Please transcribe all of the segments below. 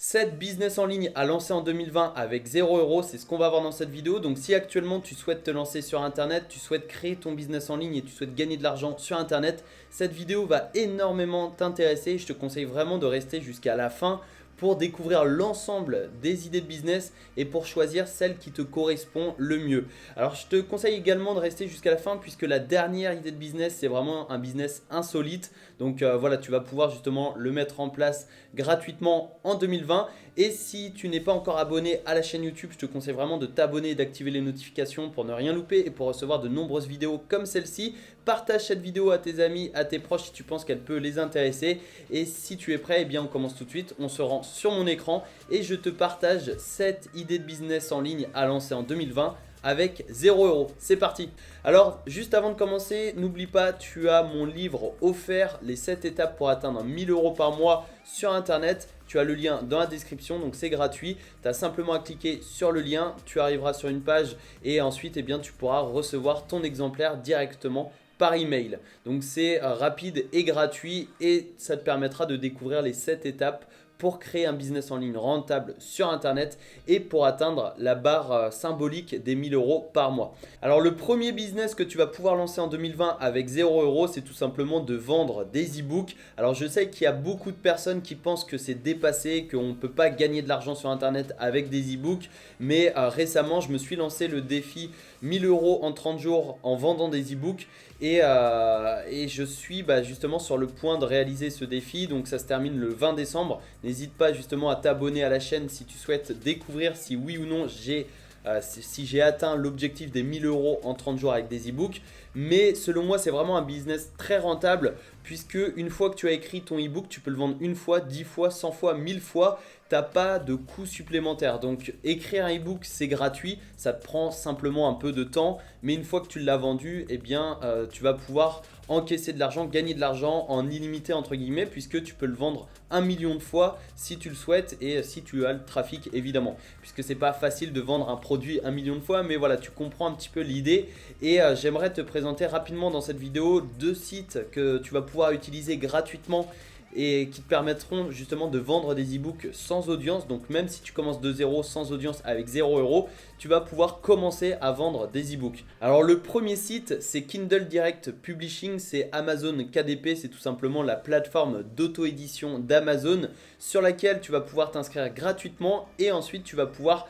7 business en ligne à lancer en 2020 avec 0 €, c'est ce qu'on va voir dans cette vidéo. Donc si actuellement tu souhaites te lancer sur Internet, tu souhaites créer ton business en ligne et tu souhaites gagner de l'argent sur Internet, cette vidéo va énormément t'intéresser. Je te conseille vraiment de rester jusqu'à la fin pour découvrir l'ensemble des idées de business et pour choisir celle qui te correspond le mieux. Alors je te conseille également de rester jusqu'à la fin puisque la dernière idée de business c'est vraiment un business insolite. Donc voilà, tu vas pouvoir justement le mettre en place gratuitement en 2020. Et si tu n'es pas encore abonné à la chaîne YouTube, je te conseille vraiment de t'abonner et d'activer les notifications pour ne rien louper et pour recevoir de nombreuses vidéos comme celle-ci. Partage cette vidéo à tes amis, à tes proches si tu penses qu'elle peut les intéresser. Et si tu es prêt, eh bien on commence tout de suite. On se rend sur mon écran et je te partage 7 idées de business en ligne à lancer en 2020 avec 0 €. C'est parti. Alors juste avant de commencer, n'oublie pas, tu as mon livre offert, les 7 étapes pour atteindre 1000 € par mois sur Internet. Tu as le lien dans la description, donc c'est gratuit. Tu as simplement à cliquer sur le lien, tu arriveras sur une page et ensuite eh bien, tu pourras recevoir ton exemplaire directement par email. Donc c'est rapide et gratuit et ça te permettra de découvrir les 7 étapes pour créer un business en ligne rentable sur Internet et pour atteindre la barre symbolique des 1000 € par mois. Alors le premier business que tu vas pouvoir lancer en 2020 avec 0 €, c'est tout simplement de vendre des e-books. Alors je sais qu'il y a beaucoup de personnes qui pensent que c'est dépassé, qu'on ne peut pas gagner de l'argent sur Internet avec des e-books, mais récemment je me suis lancé le défi 1000 € en 30 jours en vendant des e-books et je suis justement sur le point de réaliser ce défi. Donc ça se termine le 20 décembre. N'hésite pas justement à t'abonner à la chaîne si tu souhaites découvrir si oui ou non si j'ai atteint l'objectif des 1000 € en 30 jours avec des e-books. Mais selon moi, c'est vraiment un business très rentable puisque une fois que tu as écrit ton e-book, tu peux le vendre une fois, 10 fois, 100 fois, 1000 fois. Tu n'as pas de coûts supplémentaires. Donc écrire un e-book, c'est gratuit. Ça te prend simplement un peu de temps. Mais une fois que tu l'as vendu, eh bien, tu vas pouvoir encaisser de l'argent, gagner de l'argent en illimité entre guillemets puisque tu peux le vendre 1 million de fois si tu le souhaites et si tu as le trafic évidemment. Puisque c'est pas facile de vendre un produit 1 million de fois, mais voilà, tu comprends un petit peu l'idée. Et j'aimerais te présenter rapidement dans cette vidéo 2 sites que tu vas pouvoir utiliser gratuitement et qui te permettront justement de vendre des e-books sans audience. Donc même si tu commences de zéro sans audience avec 0 €, tu vas pouvoir commencer à vendre des e-books. Alors le premier site, c'est Kindle Direct Publishing, c'est Amazon KDP, c'est tout simplement la plateforme d'auto-édition d'Amazon sur laquelle tu vas pouvoir t'inscrire gratuitement et ensuite tu vas pouvoir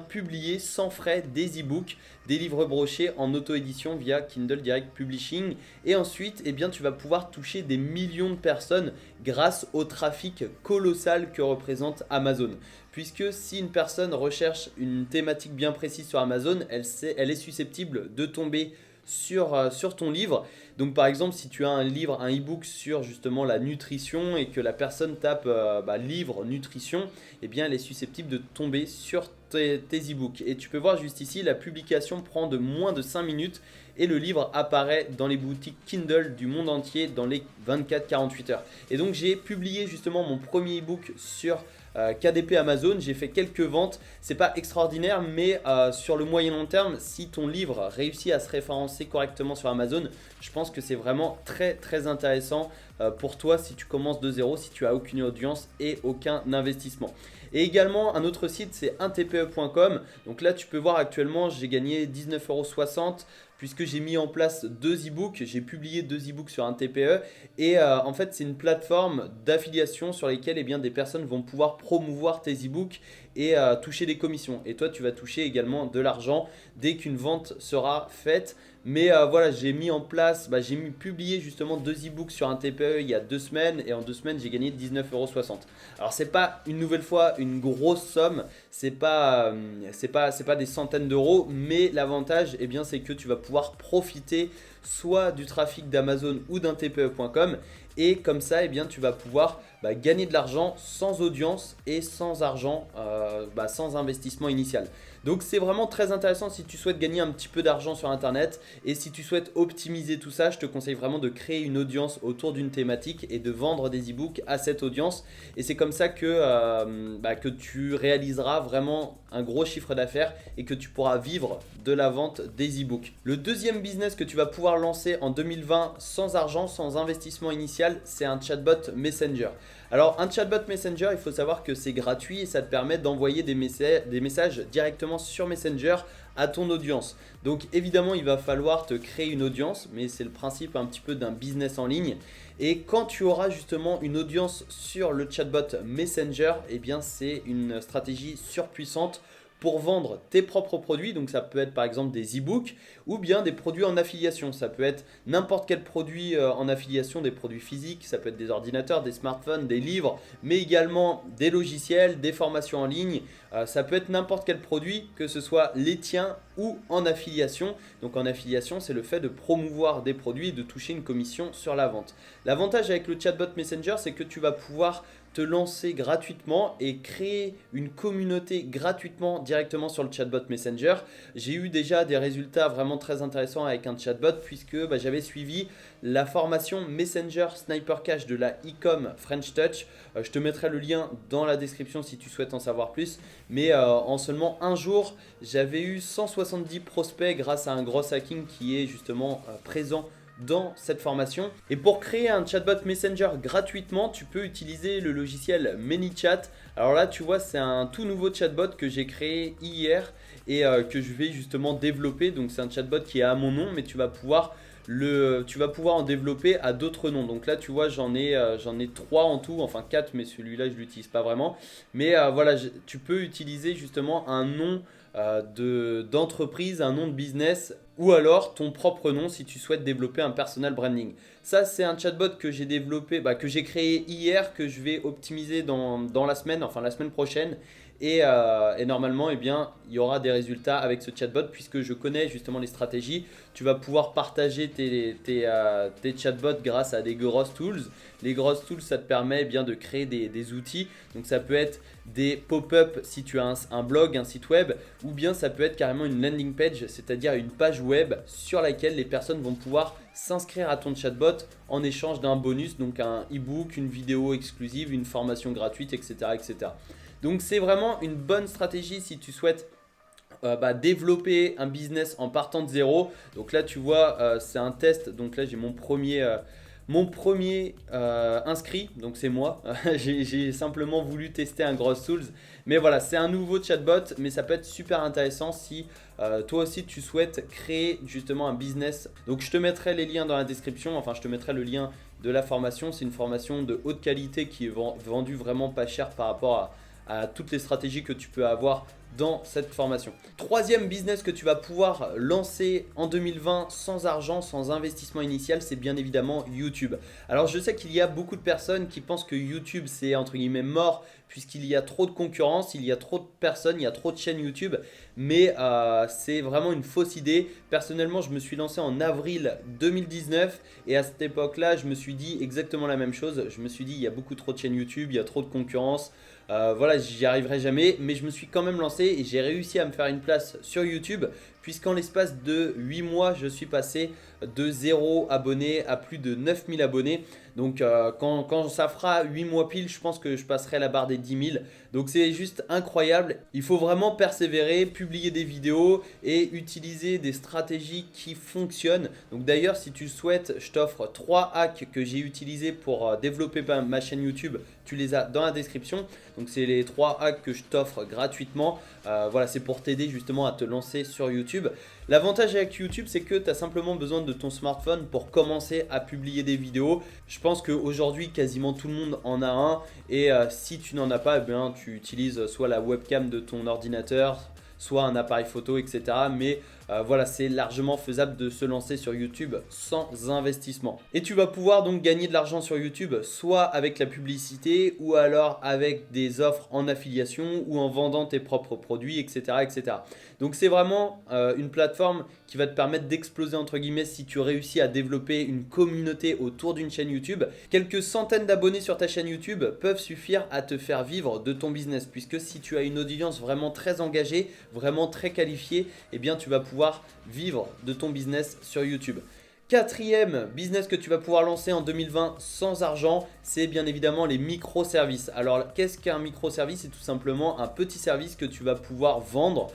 publier sans frais des e-books, des livres brochés en auto-édition via Kindle Direct Publishing. Et ensuite tu vas pouvoir toucher des millions de personnes grâce au trafic colossal que représente Amazon. Puisque si une personne recherche une thématique bien précise sur Amazon, elle est susceptible de tomber sur ton livre. Donc par exemple, si tu as un livre, un e-book sur justement la nutrition et que la personne tape livre nutrition, eh bien elle est susceptible de tomber sur tes e-books. Et tu peux voir juste ici, la publication prend de moins de 5 minutes et le livre apparaît dans les boutiques Kindle du monde entier dans les 24-48 heures. Et donc j'ai publié justement mon premier e-book sur KDP Amazon, j'ai fait quelques ventes, c'est pas extraordinaire mais sur le moyen long terme, si ton livre réussit à se référencer correctement sur Amazon, je pense que c'est vraiment très très intéressant pour toi si tu commences de zéro, si tu as aucune audience et aucun investissement. Et également un autre site, c'est untpe.com. Donc là tu peux voir actuellement j'ai gagné 19,60 € puisque j'ai mis en place 2 e-books, j'ai publié 2 e-books sur un TPE et en fait c'est une plateforme d'affiliation sur lesquelles des personnes vont pouvoir promouvoir tes e-books et toucher des commissions. Et toi tu vas toucher également de l'argent dès qu'une vente sera faite. Mais voilà, j'ai mis en place, j'ai publié justement 2 e-books sur un TPE il y a 2 semaines et en 2 semaines j'ai gagné 19,60 €. Alors c'est pas une nouvelle fois une grosse somme, c'est pas des centaines d'euros, mais l'avantage c'est que tu vas pouvoir profiter soit du trafic d'Amazon ou d'un TPE.com et comme ça tu vas pouvoir gagner de l'argent sans audience et sans argent, sans investissement initial. Donc c'est vraiment très intéressant si tu souhaites gagner un petit peu d'argent sur Internet et si tu souhaites optimiser tout ça, je te conseille vraiment de créer une audience autour d'une thématique et de vendre des e-books à cette audience. Et c'est comme ça que tu réaliseras vraiment un gros chiffre d'affaires et que tu pourras vivre de la vente des e-books. Le deuxième business que tu vas pouvoir lancer en 2020 sans argent, sans investissement initial, c'est un chatbot Messenger. Alors un chatbot Messenger, il faut savoir que c'est gratuit et ça te permet d'envoyer des messages directement sur Messenger à ton audience. Donc évidemment il va falloir te créer une audience, mais c'est le principe un petit peu d'un business en ligne. Et quand tu auras justement une audience sur le chatbot Messenger, eh bien c'est une stratégie surpuissante pour vendre tes propres produits. Donc ça peut être par exemple des e-books ou bien des produits en affiliation. Ça peut être n'importe quel produit en affiliation, des produits physiques, ça peut être des ordinateurs, des smartphones, des livres, mais également des logiciels, des formations en ligne. Ça peut être n'importe quel produit, que ce soit les tiens ou en affiliation. Donc en affiliation, c'est le fait de promouvoir des produits et de toucher une commission sur la vente. L'avantage avec le chatbot Messenger, c'est que tu vas pouvoir te lancer gratuitement et créer une communauté gratuitement directement sur le chatbot Messenger. J'ai eu déjà des résultats vraiment très intéressants avec un chatbot puisque j'avais suivi la formation Messenger Sniper Cache de la e-com French Touch. Je te mettrai le lien dans la description si tu souhaites en savoir plus. Mais en seulement un jour, j'avais eu 170 prospects grâce à un gros hacking qui est justement présent dans cette formation. Et pour créer un chatbot Messenger gratuitement, tu peux utiliser le logiciel ManyChat. Alors là, tu vois, c'est un tout nouveau chatbot que j'ai créé hier et que je vais justement développer. Donc c'est un chatbot qui est à mon nom, mais tu vas pouvoir en développer à d'autres noms. Donc là, tu vois, j'en ai 3 en tout, enfin 4, mais celui-là, je ne l'utilise pas vraiment. Mais voilà, tu peux utiliser justement un nom d'entreprise, un nom de business ou alors ton propre nom si tu souhaites développer un personal branding. Ça, c'est un chatbot que j'ai développé, que j'ai créé hier, que je vais optimiser dans la semaine, enfin la semaine prochaine. Et normalement, eh bien, il y aura des résultats avec ce chatbot puisque je connais justement les stratégies. Tu vas pouvoir partager tes chatbots grâce à des grosses tools. Les grosses tools, ça te permet bien de créer des outils. Donc ça peut être des pop-up si tu as un blog, un site web, ou bien ça peut être carrément une landing page, c'est-à-dire une page web sur laquelle les personnes vont pouvoir s'inscrire à ton chatbot en échange d'un bonus, donc un e-book, une vidéo exclusive, une formation gratuite, etc. etc. Donc c'est vraiment une bonne stratégie si tu souhaites développer un business en partant de zéro. Donc là tu vois c'est un test, donc là j'ai mon premier inscrit, donc c'est moi. J'ai simplement voulu tester un Gross Tools. Mais voilà, c'est un nouveau chatbot, mais ça peut être super intéressant si toi aussi tu souhaites créer justement un business. Donc je te mettrai les liens dans la description, enfin je te mettrai le lien de la formation. C'est une formation de haute qualité qui est vendue vraiment pas cher par rapport à toutes les stratégies que tu peux avoir dans cette formation. Troisième business que tu vas pouvoir lancer en 2020 sans argent, sans investissement initial, c'est bien évidemment YouTube. Alors je sais qu'il y a beaucoup de personnes qui pensent que YouTube c'est entre guillemets mort puisqu'il y a trop de concurrence, il y a trop de personnes, il y a trop de chaînes YouTube, mais c'est vraiment une fausse idée. Personnellement, je me suis lancé en avril 2019 et à cette époque-là, je me suis dit exactement la même chose. Je me suis dit il y a beaucoup trop de chaînes YouTube, il y a trop de concurrence. Voilà, j'y arriverai jamais, mais je me suis quand même lancé et j'ai réussi à me faire une place sur YouTube puisqu'en l'espace de 8 mois, je suis passé de 0 abonnés à plus de 9000 abonnés. Donc quand ça fera 8 mois pile, je pense que je passerai la barre des 10 000. Donc c'est juste incroyable. Il faut vraiment persévérer, publier des vidéos et utiliser des stratégies qui fonctionnent. Donc d'ailleurs, si tu souhaites, je t'offre 3 hacks que j'ai utilisés pour développer ma chaîne YouTube. Tu les as dans la description. Donc c'est les 3 hacks que je t'offre gratuitement. Voilà, c'est pour t'aider justement à te lancer sur YouTube. L'avantage avec YouTube, c'est que tu as simplement besoin de ton smartphone pour commencer à publier des vidéos. Je pense qu'aujourd'hui, quasiment tout le monde en a un. Et si tu n'en as pas, eh bien, tu utilises soit la webcam de ton ordinateur, soit un appareil photo, etc. Mais voilà, c'est largement faisable de se lancer sur YouTube sans investissement. Et tu vas pouvoir donc gagner de l'argent sur YouTube, soit avec la publicité ou alors avec des offres en affiliation ou en vendant tes propres produits, etc. etc. Donc c'est vraiment une plateforme qui va te permettre d'exploser entre guillemets si tu réussis à développer une communauté autour d'une chaîne YouTube. Quelques centaines d'abonnés sur ta chaîne YouTube peuvent suffire à te faire vivre de ton business, puisque si tu as une audience vraiment très engagée, vraiment très qualifiée, eh bien tu vas pouvoir vivre de ton business sur YouTube. Quatrième business que tu vas pouvoir lancer en 2020 sans argent, c'est bien évidemment les microservices. Alors qu'est-ce qu'un microservice? C'est tout simplement un petit service que tu vas pouvoir vendre.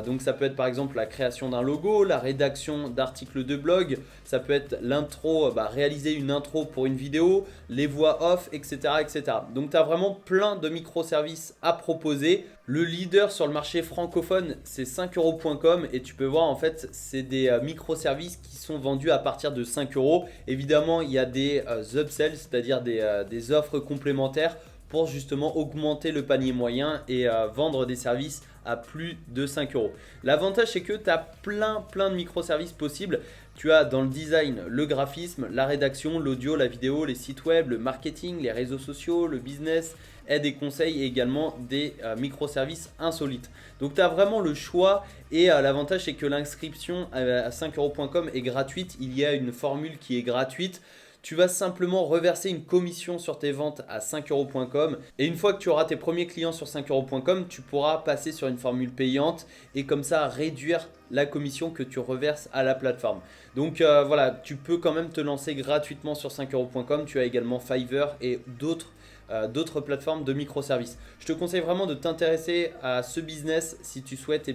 Donc ça peut être par exemple la création d'un logo, la rédaction d'articles de blog, ça peut être l'intro, réaliser une intro pour une vidéo, les voix off, etc. etc. Donc tu as vraiment plein de microservices à proposer. Le leader sur le marché francophone, c'est 5euros.com et tu peux voir en fait c'est des microservices qui sont vendus à partir de 5 euros. Évidemment il y a des upsells, c'est-à-dire des offres complémentaires pour justement augmenter le panier moyen et vendre des services à plus de 5 euros. L'avantage c'est que tu as plein de microservices possibles. Tu as dans le design le graphisme, la rédaction, l'audio, la vidéo, les sites web, le marketing, les réseaux sociaux, le business, aide et conseils et également des microservices insolites. Donc tu as vraiment le choix et l'avantage c'est que l'inscription à 5euros.com est gratuite. Il y a une formule qui est gratuite. Tu vas simplement reverser une commission sur tes ventes à 5euros.com et une fois que tu auras tes premiers clients sur 5euros.com, tu pourras passer sur une formule payante et comme ça réduire la commission que tu reverses à la plateforme. Donc voilà, tu peux quand même te lancer gratuitement sur 5euros.com. Tu as également Fiverr et d'autres plateformes de microservices. Je te conseille vraiment de t'intéresser à ce business si tu souhaites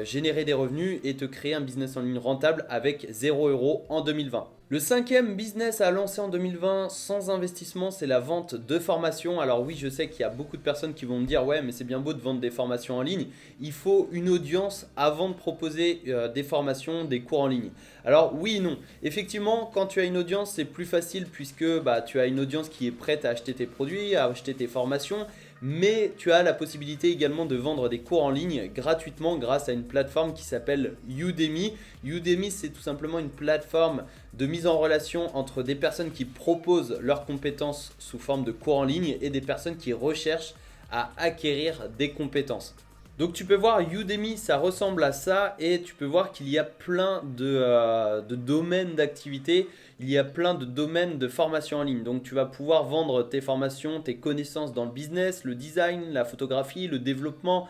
générer des revenus et te créer un business en ligne rentable avec 0 € en 2020. Le cinquième business à lancer en 2020 sans investissement, c'est la vente de formations. Alors oui, je sais qu'il y a beaucoup de personnes qui vont me dire « Ouais, mais c'est bien beau de vendre des formations en ligne. Il faut une audience avant de proposer des formations, des cours en ligne. » Alors oui et non. Effectivement, quand tu as une audience, c'est plus facile puisque tu as une audience qui est prête à acheter tes produits, à acheter tes formations. Mais tu as la possibilité également de vendre des cours en ligne gratuitement grâce à une plateforme qui s'appelle Udemy. Udemy, c'est tout simplement une plateforme de mise en relation entre des personnes qui proposent leurs compétences sous forme de cours en ligne et des personnes qui recherchent à acquérir des compétences. Donc tu peux voir Udemy, ça ressemble à ça et tu peux voir qu'il y a plein de domaines d'activité, il y a plein de domaines de formation en ligne. Donc tu vas pouvoir vendre tes formations, tes connaissances dans le business, le design, la photographie, le développement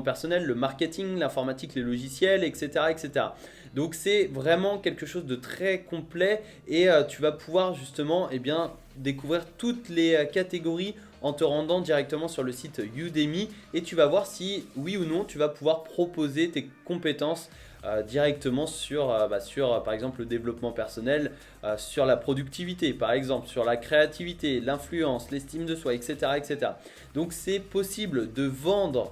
personnel, le marketing, l'informatique, les logiciels, etc. etc. Donc c'est vraiment quelque chose de très complet et tu vas pouvoir justement découvrir toutes les catégories en te rendant directement sur le site Udemy et tu vas voir si oui ou non tu vas pouvoir proposer tes compétences directement sur par exemple le développement personnel, sur la productivité par exemple, sur la créativité, l'influence, l'estime de soi, etc. etc. Donc c'est possible de vendre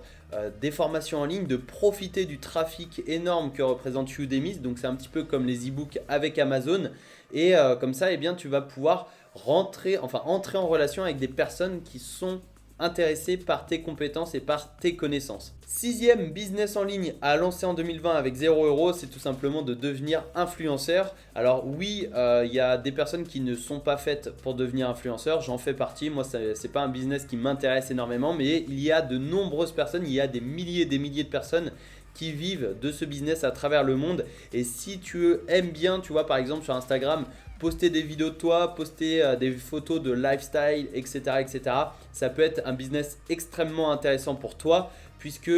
des formations en ligne, de profiter du trafic énorme que représente Udemy. Donc c'est un petit peu comme les e-books avec Amazon et comme ça tu vas pouvoir entrer en relation avec des personnes qui sont intéressées par tes compétences et par tes connaissances. Sixième business en ligne à lancer en 2020 avec 0 €, c'est tout simplement de devenir influenceur. Alors oui, il y a des personnes qui ne sont pas faites pour devenir influenceur, j'en fais partie. Moi, ce n'est pas un business qui m'intéresse énormément, mais il y a de nombreuses personnes, il y a des milliers de personnes qui vivent de ce business à travers le monde. Et si tu aimes bien, tu vois par exemple sur Instagram, poster des vidéos de toi, poster des photos de lifestyle, etc., etc. Ça peut être un business extrêmement intéressant pour toi puisque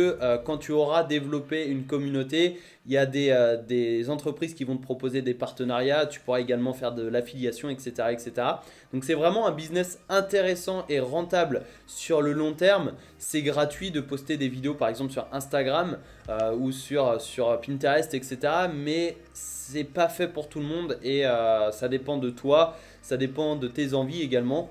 quand tu auras développé une communauté, il y a des entreprises qui vont te proposer des partenariats, tu pourras également faire de l'affiliation, etc., etc. Donc c'est vraiment un business intéressant et rentable sur le long terme. C'est gratuit de poster des vidéos par exemple sur Instagram ou sur Pinterest, etc. Mais c'est pas fait pour tout le monde et ça dépend de toi, ça dépend de tes envies également.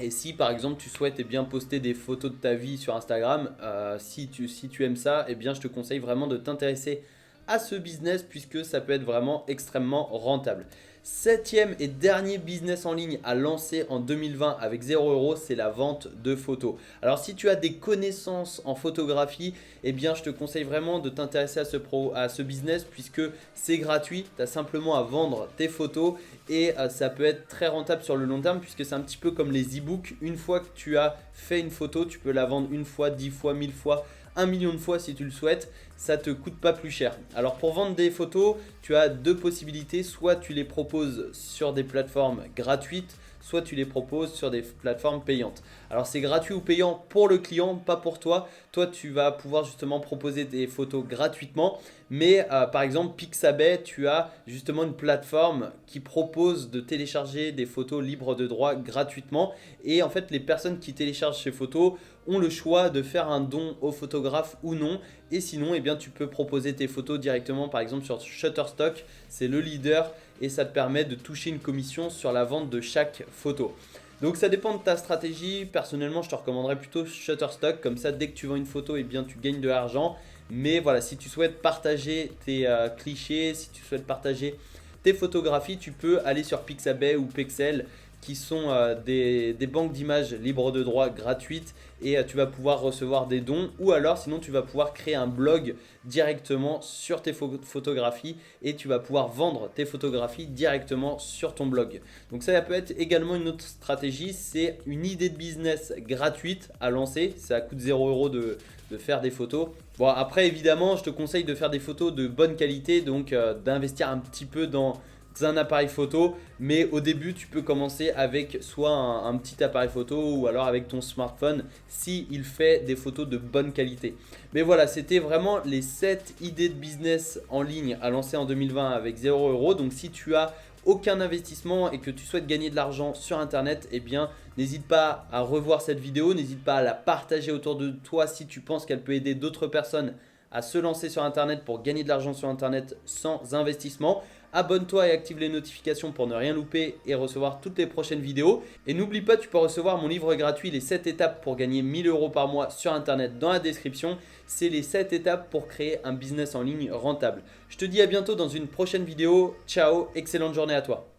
Et si par exemple tu souhaites poster des photos de ta vie sur Instagram, si tu aimes ça, je te conseille vraiment de t'intéresser à ce business puisque ça peut être vraiment extrêmement rentable. Septième et dernier business en ligne à lancer en 2020 avec 0 €, c'est la vente de photos. Alors si tu as des connaissances en photographie, je te conseille vraiment de t'intéresser à ce business puisque c'est gratuit. Tu as simplement à vendre tes photos et ça peut être très rentable sur le long terme puisque c'est un petit peu comme les e-books. Une fois que tu as fait une photo, tu peux la vendre une fois, 10 fois, 1000 fois, 1 million de fois si tu le souhaites, ça ne te coûte pas plus cher. Alors pour vendre des photos, tu as deux possibilités, soit tu les proposes sur des plateformes gratuites, soit tu les proposes sur des plateformes payantes. Alors c'est gratuit ou payant pour le client, pas pour toi. Toi, tu vas pouvoir justement proposer des photos gratuitement. Mais par exemple, Pixabay, tu as justement une plateforme qui propose de télécharger des photos libres de droit gratuitement. Et en fait, les personnes qui téléchargent ces photos ont le choix de faire un don au photographe ou non. Et sinon, eh bien, tu peux proposer tes photos directement, par exemple sur Shutterstock. C'est le leader et ça te permet de toucher une commission sur la vente de chaque photo. Donc ça dépend de ta stratégie. Personnellement, je te recommanderais plutôt Shutterstock. Comme ça, dès que tu vends une photo, eh bien, tu gagnes de l'argent. Mais voilà, si tu souhaites partager tes clichés, si tu souhaites partager tes photographies, tu peux aller sur Pixabay ou Pexel qui sont des banques d'images libres de droit gratuites et tu vas pouvoir recevoir des dons ou alors sinon tu vas pouvoir créer un blog directement sur tes photographies et tu vas pouvoir vendre tes photographies directement sur ton blog. Donc ça peut être également une autre stratégie, c'est une idée de business gratuite à lancer, ça coûte 0 € de faire des photos. Bon après évidemment je te conseille de faire des photos de bonne qualité donc d'investir un petit peu dans un appareil photo, mais au début tu peux commencer avec soit un petit appareil photo ou alors avec ton smartphone si il fait des photos de bonne qualité. Mais voilà, c'était vraiment les 7 idées de business en ligne à lancer en 2020 avec 0 €. Donc si tu as aucun investissement et que tu souhaites gagner de l'argent sur internet, eh bien n'hésite pas à revoir cette vidéo, n'hésite pas à la partager autour de toi si tu penses qu'elle peut aider d'autres personnes à se lancer sur internet pour gagner de l'argent sur internet sans investissement. Abonne-toi et active les notifications pour ne rien louper et recevoir toutes les prochaines vidéos. Et n'oublie pas, tu peux recevoir mon livre gratuit Les 7 étapes pour gagner 1 000 € par mois sur internet dans la description. C'est les 7 étapes pour créer un business en ligne rentable. Je te dis à bientôt dans une prochaine vidéo. Ciao, excellente journée à toi.